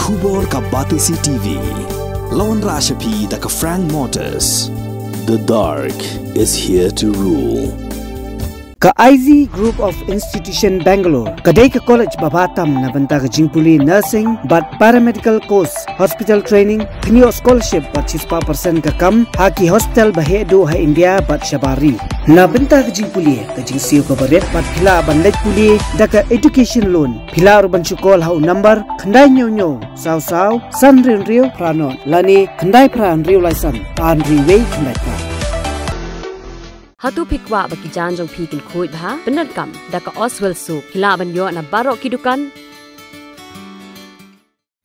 Tubor ka Batisi TV. Lawan Rashapi da ka Frank Motors. The dark is here to rule. Ka IZ Group of Institution Bangalore, kadai ka college babatam na banta ka jingpuli nursing but paramedical course, hospital training, kniyo scholarship but 6% ka kam, haki hospital bahedo ha India but shabari. Na banta ka jingpuli ka jingsiyo ka baret but pila bandaj puli da ka education loan. Pila urban chukol ha number khandai nyo saw san rio pranon lani khandai pran rio laisan an riway khandai pran. Hatu pikwa bagi janjong pikin kuit bah benar kam daka Oswell Soup hilaban yo na barok kidukan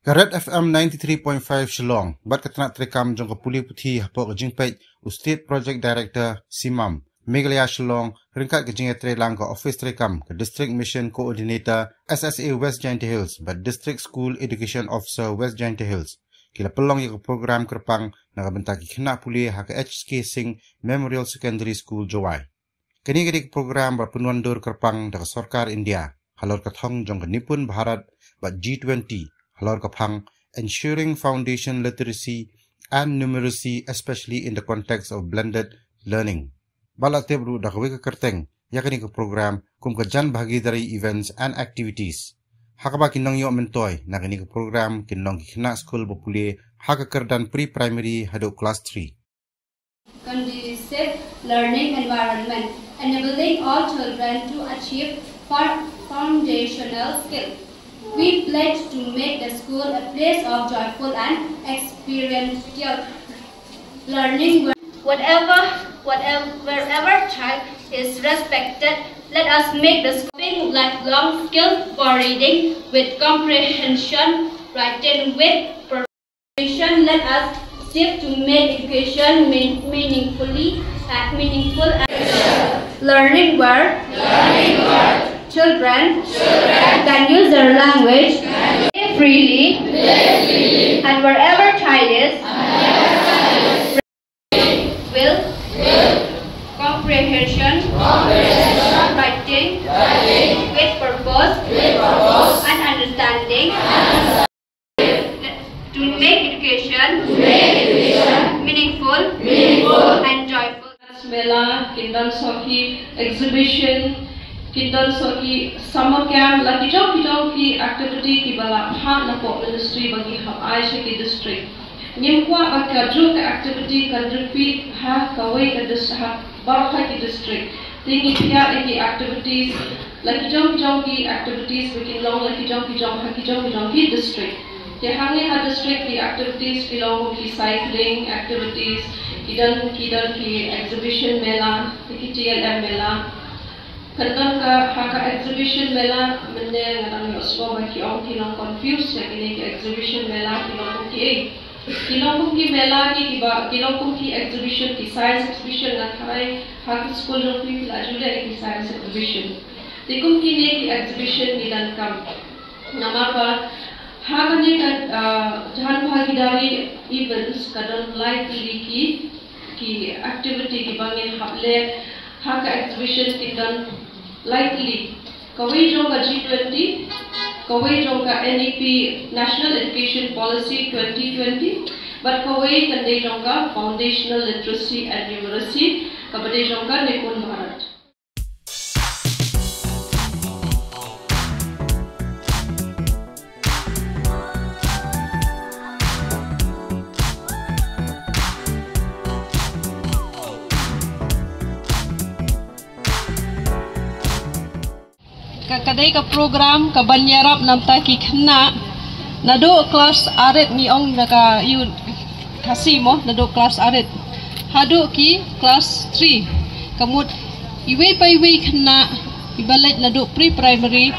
Karet FM 93.5 Shillong bat katna trekam jong kapuli puthi hapok jingpet State Project Director Simam Meghalaya Shillong ringkat kejing trelang ka office trekam ke District Mission Coordinator SSA West Giant Hills but District School Education Officer West Giant Hills kila pelong yang program Kyrpang nakabenta Khynnah puli hak HK Singh Memorial Secondary School Jowai. Kini program berpenuan dur Kyrpang dari Sarkar India halor kathong jong nipun Bharat bat G20 halor kapang ensuring foundation literacy and numeracy especially in the context of blended learning. Bala tebru dakwe ka kerteng yakni ke program kum ka jan bhagidari events and activities. Hakaba kinong yo mentoy na kini ke program kinong Khynnah Skul bopuli haka dan pre-primary hado class 3. Conducive learning environment, enabling all children to achieve foundational skills. We pledge to make the school a place of joyful and experiential learning. Wherever child is respected, let us make the school lifelong skills for reading with comprehension, writing with preparation. Let us strive to make education meaningful and learning where children can use their language freely, and wherever child is will comprehension, writing with purpose and understanding to make education meaningful and joyful. Mela, Kindon Soki exhibition, Kindon Soki summer camp, lagi jauh ki activity ki bala hak na po ministry bagi hak Aisha ki district. Nyemkwa baka jo ka activity contribute ha kawai ka district Barokah ki district. Tinggi pihak ki activities, lagi jauh ki activities bikin long lagi jauh ki district. Jehangnya ha district ki activities belong ki cycling activities, kidan ki exhibition mela, ki TLM mela. Kadang ka haka exhibition mela mende ngadang yoswa baki ong kinong confused ya kini ki exhibition mela kinong ki mela kinong ki exhibition ki science exhibition na kharai haka school no ki lajule ki science exhibition. Tikum ki exhibition ni dan kam nama pa haka ni jahan bhagidari events kadang likely ki activity ki bangin hable haka exhibition ki dan likely kawai jonga G20 kawai jonga NEP National Education Policy 2020 but kawai kandai jonga foundational literacy and numeracy kabade jonga nipun Bharat. Kadai ka program ka banyarap namta ki Khynnah nado kelas arit ni ong naka yun kasimo nado kelas arit hado ki kelas 3 kamut iwe pa iwe Khynnah ibalit nado pre-primary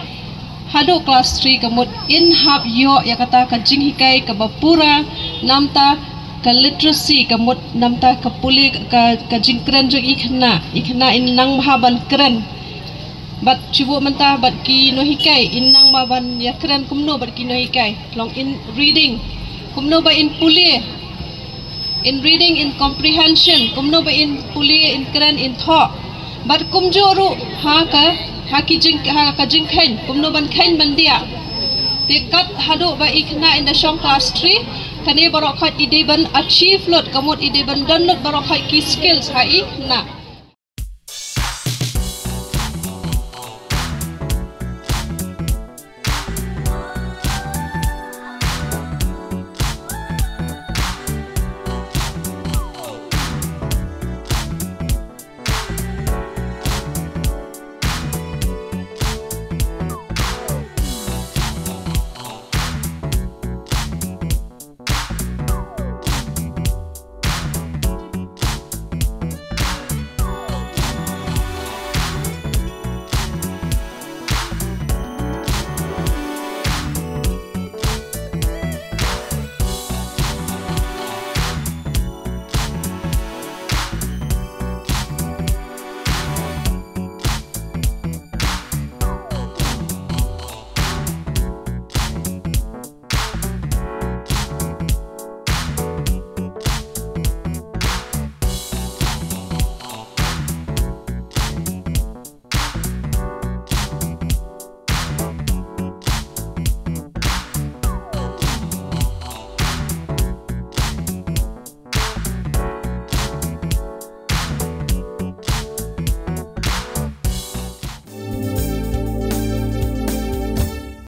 hado kelas 3 kamut in hab yo ya kata ka jinghikai ka bapura namta ka literacy kamut namta ka puli ka jingkren jo Khynnah in nang mahaban keren bat cibu mentah bat ki no hikai innang maban ya keren kumno bat ki no hikai long in reading kumno ba in puli in reading in comprehension kumno ba in puli in keren in thought bat kumjoru ha ka jing khain kumno ban khain bandia Dekat haduk ba Khynnah in the shong class 3 kani barok khot ideban achieve lot kamot ideban download barok khot ki skills ha Khynnah